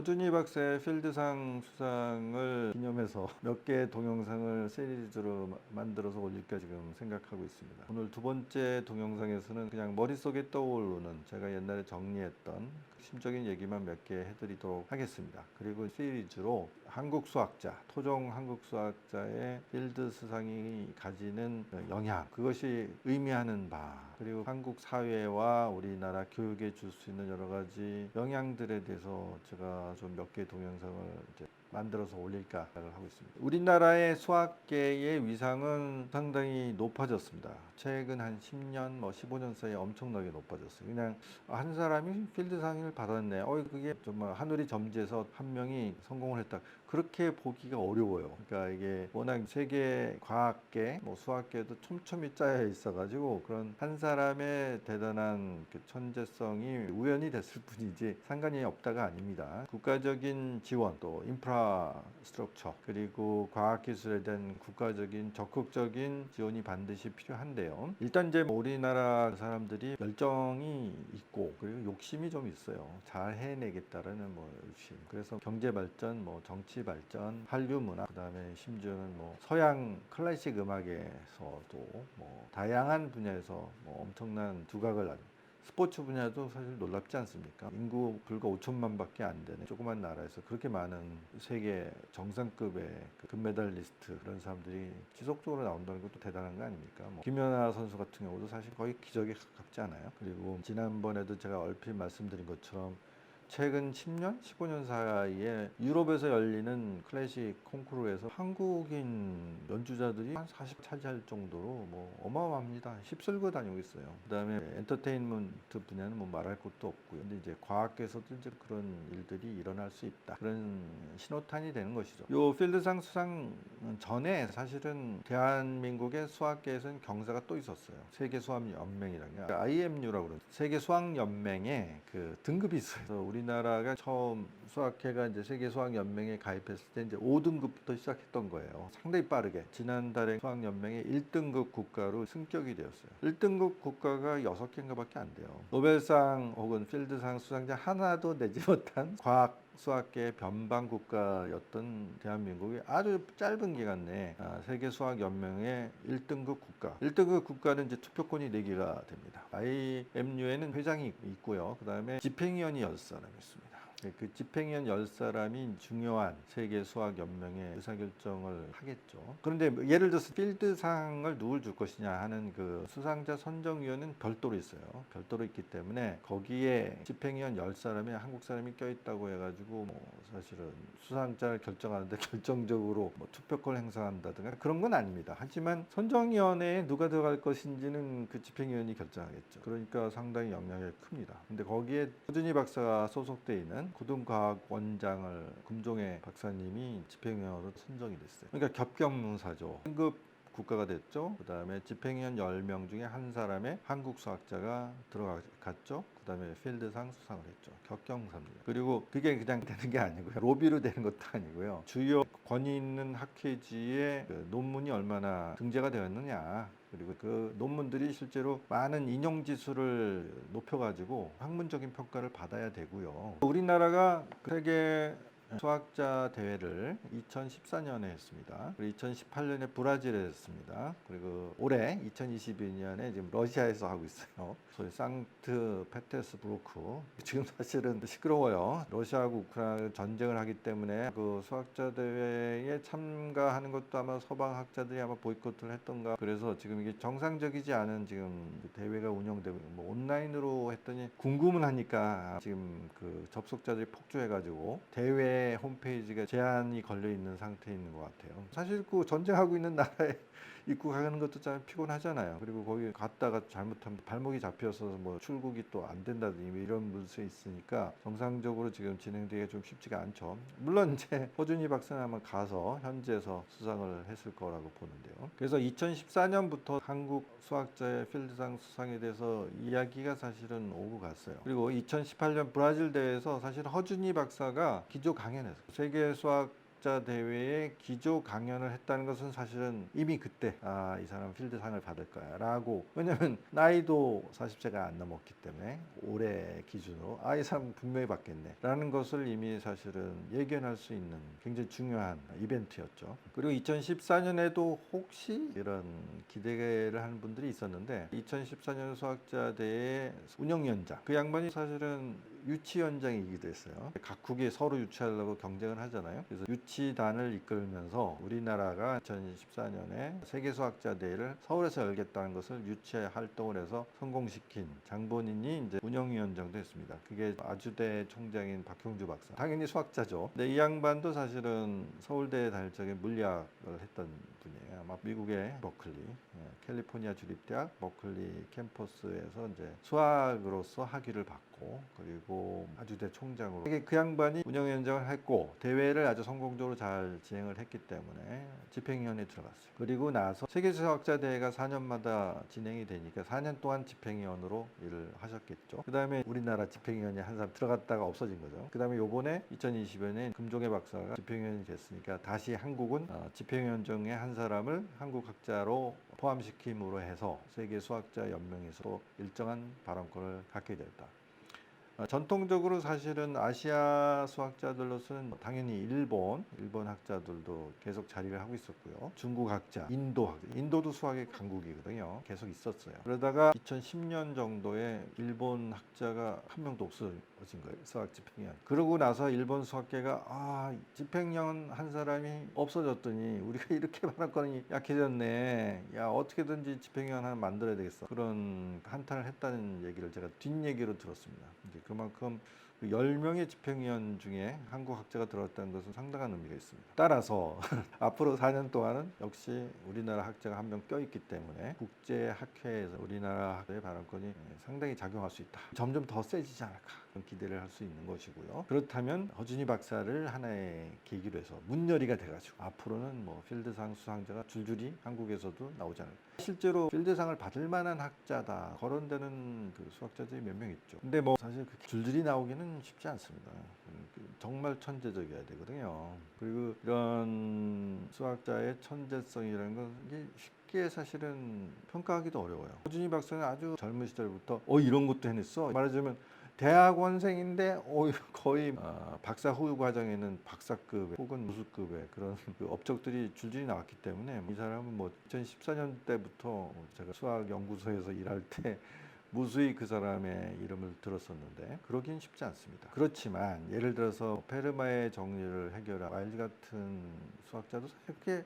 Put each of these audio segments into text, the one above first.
허준희 박사의 필드상 수상을 기념해서 몇 개의 동영상을 시리즈로 만들어서 올릴까 지금 생각하고 있습니다. 오늘 두 번째 동영상에서는 그냥 머릿속에 떠오르는 제가 옛날에 정리했던 심적인 얘기만 몇 개 해드리도록 하겠습니다. 그리고 시리즈로 한국 수학자, 토종 한국 수학자의 필드 수상이 가지는 영향, 그것이 의미하는 바, 그리고 한국 사회와 우리나라 교육에 줄 수 있는 여러 가지 영향들에 대해서 제가 좀 몇 개 동영상을 이제 만들어서 올릴까 생각을 하고 있습니다. 우리나라의 수학계의 위상은 상당히 높아졌습니다. 최근 한 10년, 15년 사이에 엄청나게 높아졌어요. 그냥 한 사람이 필드상을 받았네. 그게 정말 하늘이 점지해서 한 명이 성공을 했다. 그렇게 보기가 어려워요. 그러니까 이게 워낙 세계 과학계, 수학계도 촘촘히 짜여 있어가지고 그런 한 사람의 대단한 그 천재성이 우연히 됐을 뿐이지 상관이 없다가 아닙니다. 국가적인 지원, 또 인프라스트럭처, 그리고 과학기술에 대한 국가적인 적극적인 지원이 반드시 필요한데요. 일단 이제 우리나라 사람들이 열정이 있고 그리고 욕심이 좀 있어요. 잘 해내겠다라는 욕심. 그래서 경제 발전, 정치 발전, 한류 문화, 그다음에 심지어는 서양 클래식 음악에서도 다양한 분야에서 엄청난 두각을 나는 스포츠 분야도 사실 놀랍지 않습니까? 인구 불과 5천만밖에 안 되는 조그만 나라에서 그렇게 많은 세계 정상급의 그 금메달리스트 그런 사람들이 지속적으로 나온다는 것도 대단한 거 아닙니까? 김연아 선수 같은 경우도 사실 거의 기적에 가깝지 않아요? 그리고 지난번에도 제가 얼핏 말씀드린 것처럼 최근 10년, 15년 사이에 유럽에서 열리는 클래식 콩쿠르에서 한국인 연주자들이 한 40 차지할 정도로 어마어마합니다. 휩쓸고 다니고 있어요. 그다음에 엔터테인먼트 분야는 말할 것도 없고요. 근데 이제 과학계에서도 이제 그런 일들이 일어날 수 있다. 그런 신호탄이 되는 것이죠. 요 필드상 수상 전에 사실은 대한민국의 수학계에서는 경사가 또 있었어요. 세계 수학 연맹이라는 게 IMU라고 그러죠. 세계 수학 연맹에 그 등급이 있어요. 그래서 우리나라가 처음 수학회가 이제 세계 수학 연맹에 가입했을 때 이제 5등급부터 시작했던 거예요. 상당히 빠르게. 지난달에 수학 연맹의 1등급 국가로 승격이 되었어요. 1등급 국가가 6개인가밖에 안 돼요. 노벨상 혹은 필드상 수상자 하나도 내지 못한 과학 수학계의 변방 국가였던 대한민국이 아주 짧은 기간 내에 세계 수학 연맹의 1등급 국가. 1등급 국가는 이제 투표권이 4개가 됩니다. IMU에는 회장이 있고요. 그다음에 집행위원이 10사람 있습니다. 그 집행위원 10사람이 중요한 세계 수학 연맹의 의사결정을 하겠죠. 그런데 예를 들어서 필드상을 누굴 줄 것이냐 하는 그 수상자 선정위원은 별도로 있어요. 별도로 있기 때문에 거기에 집행위원 10사람에 한국 사람이 껴있다고 해가지고 사실은 수상자를 결정하는데 결정적으로 투표권 행사한다든가 그런 건 아닙니다. 하지만 선정위원회에 누가 들어갈 것인지는 그 집행위원이 결정하겠죠. 그러니까 상당히 영향이 큽니다. 근데 거기에 허준희 박사가 소속돼 있는 고등과학원장을 금종의 박사님이 집행위원으로 선정이 됐어요. 그러니까 겹경사죠. 등급 국가가 됐죠. 그 다음에 집행위원 10명 중에 한 사람의 한국 수학자가 들어갔죠. 그 다음에 필드상 수상을 했죠. 격경사입니다. 그리고 그게 그냥 되는 게 아니고요. 로비로 되는 것도 아니고요. 주요 권위 있는 학회지의 그 논문이 얼마나 등재가 되었느냐, 그리고 그 논문들이 실제로 많은 인용지수를 높여가지고 학문적인 평가를 받아야 되고요. 우리나라가 세계 수학자 대회를 2014년에 했습니다. 그리고 2018년에 브라질에 했습니다. 그리고 올해 2022년에 지금 러시아에서 하고 있어요. 소위 상트페테르스부르크. 지금 사실은 시끄러워요. 러시아하고 우크라이나 전쟁을 하기 때문에 그 수학자 대회에 참가하는 것도 아마 서방 학자들이 아마 보이콧을 했던가. 그래서 지금 이게 정상적이지 않은 지금 대회가 운영되고 온라인으로 했더니 궁금은 하니까 지금 그 접속자들이 폭주해가지고 대회 홈페이지가 제한이 걸려 있는 상태에 있는 것 같아요. 사실 그 전쟁하고 있는 나라에 입국하는 것도 참 피곤하잖아요. 그리고 거기 갔다가 잘못하면 발목이 잡혀서 출국이 또 안 된다든지 이런 문제 있으니까 정상적으로 지금 진행되기가 좀 쉽지가 않죠. 물론 이제 허준희 박사는 아마 가서 현지에서 수상을 했을 거라고 보는데요. 그래서 2014년부터 한국 수학자의 필드상 수상에 대해서 이야기가 사실은 오고 갔어요. 그리고 2018년 브라질 대회에서 사실 허준희 박사가 기조 강연했어요. 세계 수학 수학자 대회에 기조 강연을 했다는 것은 사실은 이미 그때 이 사람 필드상을 받을 거야 라고, 왜냐면 나이도 40세가 안 넘었기 때문에 올해 기준으로 이 사람 분명히 받겠네 라는 것을 이미 사실은 예견할 수 있는 굉장히 중요한 이벤트였죠. 그리고 2014년에도 혹시 이런 기대를 하는 분들이 있었는데, 2014년 수학자 대회 운영위원장, 그 양반이 사실은 유치위원장이기도 했어요. 각국이 서로 유치하려고 경쟁을 하잖아요. 그래서 유치단을 이끌면서 우리나라가 2014년에 세계수학자 대회를 서울에서 열겠다는 것을 유치 활동을 해서 성공시킨 장본인이 이제 운영위원장도 했습니다. 그게 아주대 총장인 박형주 박사. 당연히 수학자죠. 근데 이 양반도 사실은 서울대에 다닐 적에 물리학을 했던 분이에요. 아마 미국의 버클리, 캘리포니아 주립대학 버클리 캠퍼스에서 이제 수학으로서 학위를 받고, 그리고 아주대 총장으로, 이게 그 양반이 운영위원장을 했고 대회를 아주 성공적으로 잘 진행을 했기 때문에 집행위원회에 들어갔어요. 그리고 나서 세계수학자 대회가 4년마다 진행이 되니까 4년 동안 집행위원으로 일을 하셨겠죠. 그 다음에 우리나라 집행위원회 한 사람 들어갔다가 없어진 거죠. 그 다음에 요번에 2020년에 금종의 박사가 집행위원이 됐으니까 다시 한국은 집행위원 중에 한 사람을 한국 학자로 포함시킴으로 해서 세계수학자연맹에서 일정한 발언권을 갖게 됐다. 전통적으로 사실은 아시아 수학자들로서는 당연히 일본 학자들도 계속 자리를 하고 있었고요. 중국 학자, 인도도 수학의 강국이거든요. 계속 있었어요. 그러다가 2010년 정도에 일본 학자가 한 명도 없어진 거예요. 수학 집행위원. 그러고 나서 일본 수학계가 집행위원 한 사람이 없어졌더니 우리가 이렇게 발언권이 약해졌네. 야, 어떻게든지 집행위원 하나 만들어야 되겠어. 그런 한탄을 했다는 얘기를 제가 뒷얘기로 들었습니다. 이제 그만큼 10명의 집행위원 중에 한국 학자가 들어왔다는 것은 상당한 의미가 있습니다. 따라서 앞으로 4년 동안은 역시 우리나라 학자가 한 명 껴있기 때문에 국제학회에서 우리나라 학자의 발언권이 상당히 작용할 수 있다. 점점 더 세지지 않을까, 그런 기대를 할 수 있는 것이고요. 그렇다면 허준희 박사를 하나의 계기로 해서 문열이가 돼가지고 앞으로는 필드상 수상자가 줄줄이 한국에서도 나오지 않을까. 실제로 필드상을 받을 만한 학자다 거론되는 그 수학자들이 몇 명 있죠. 근데 사실 그렇게 줄줄이 나오기는 쉽지 않습니다. 정말 천재적이어야 되거든요. 그리고 이런 수학자의 천재성이라는 건 이게 쉽게 사실은 평가하기도 어려워요. 허준희 박사는 아주 젊은 시절부터 이런 것도 해냈어. 말하자면 대학원생인데 거의 박사 후유 과정에는 박사급 혹은 무수급의 그런 그 업적들이 줄줄이 나왔기 때문에, 이 사람은 2014년 때부터 제가 수학연구소에서 일할 때 무수히 그 사람의 이름을 들었었는데 그러긴 쉽지 않습니다. 그렇지만 예를 들어서 페르마의 정리를 해결한 와일드 같은 수학자도 사실 그렇게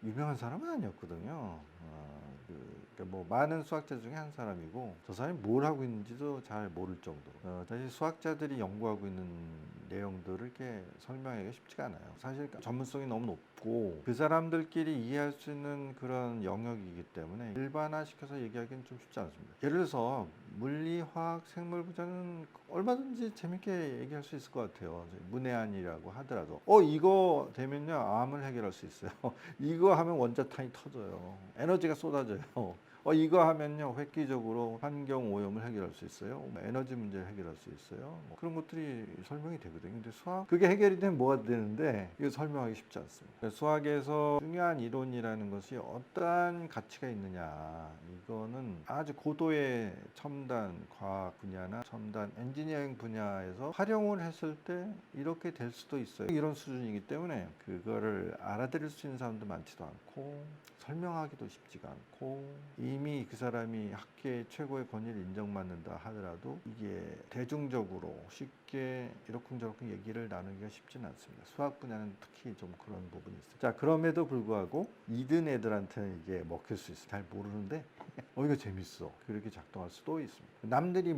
유명한 사람은 아니었거든요. 그러니까 많은 수학자 중에 한 사람이고, 저 사람이 뭘 하고 있는지도 잘 모를 정도로, 사실 수학자들이 연구하고 있는 내용들을 이렇게 설명하기가 쉽지가 않아요. 사실 전문성이 너무 높고 그 사람들끼리 이해할 수 있는 그런 영역이기 때문에 일반화시켜서 얘기하기는 좀 쉽지 않습니다. 예를 들어서 물리, 화학, 생물 분야는 얼마든지 재밌게 얘기할 수 있을 것 같아요. 문해안이라고 하더라도 이거 되면요 암을 해결할 수 있어요. 이거 하면 원자탄이 터져요. 에너지가 쏟아져요. 이거 하면요 획기적으로 환경 오염을 해결할 수 있어요. 에너지 문제를 해결할 수 있어요. 그런 것들이 설명이 되거든요. 근데 수학, 그게 해결이 되면 뭐가 되는데 이거 설명하기 쉽지 않습니다. 수학에서 중요한 이론이라는 것이 어떠한 가치가 있느냐, 이거는 아주 고도의 첨단 과학 분야나 첨단 엔지니어링 분야에서 활용을 했을 때 이렇게 될 수도 있어요. 이런 수준이기 때문에 그거를 알아들을 수 있는 사람도 많지도 않고 설명하기도 쉽지가 않고, 이미 그 사람이 학계의 최고의 권위를 인정받는다 하더라도 이게 대중적으로 쉽게 이러쿵저러쿵 얘기를 나누기가 쉽지는 않습니다. 수학 분야는 특히 좀 그런 부분이 있어요. 자, 그럼에도 불구하고 2등 애들한테는 이게 먹힐 수 있어요. 잘 모르는데 이거 재밌어, 그렇게 작동할 수도 있습니다. 남들이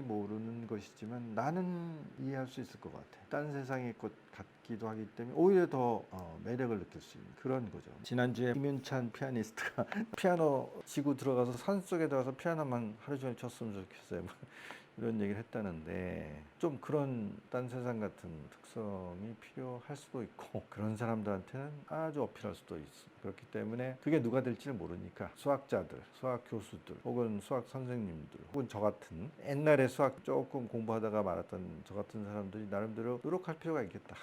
모르는 것이지만 나는 이해할 수 있을 것 같아. 딴 세상의 것 같기도 하기 때문에 오히려 더 매력을 느낄 수 있는 그런 거죠. 지난주에 김윤찬 피아니스트가 피아노 치고 들어가서 산속에 들어가서 피아노만 하루 종일 쳤으면 좋겠어요. 이런 얘기를 했다는데, 좀 그런 딴 세상 같은 특성이 필요할 수도 있고 그런 사람들한테는 아주 어필할 수도 있습니다. 그렇기 때문에 그게 누가 될지를 모르니까 수학자들, 수학 교수들, 혹은 수학 선생님들, 혹은 저 같은 옛날에 수학 조금 공부하다가 말았던 저 같은 사람들이 나름대로 노력할 필요가 있겠다.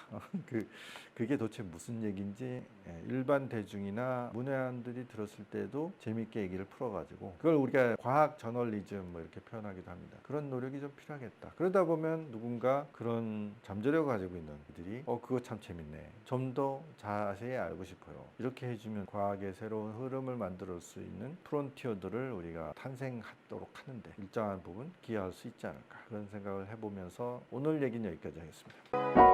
그게 도대체 무슨 얘기인지 일반 대중이나 문외한들이 들었을 때도 재밌게 얘기를 풀어가지고 그걸 우리가 과학 저널리즘 뭐 이렇게 표현하기도 합니다. 그런 노력이 좀 필요하겠다. 그러다 보면 누군가 그런 잠재력을 가지고 있는 이들이 그거 참 재밌네. 좀 더 자세히 알고 싶어요. 이렇게 해주면 과학의 새로운 흐름을 만들 수 있는 프론티어들을 우리가 탄생하도록 하는데 일정한 부분 기여할 수 있지 않을까 그런 생각을 해보면서 오늘 얘기는 여기까지 하겠습니다.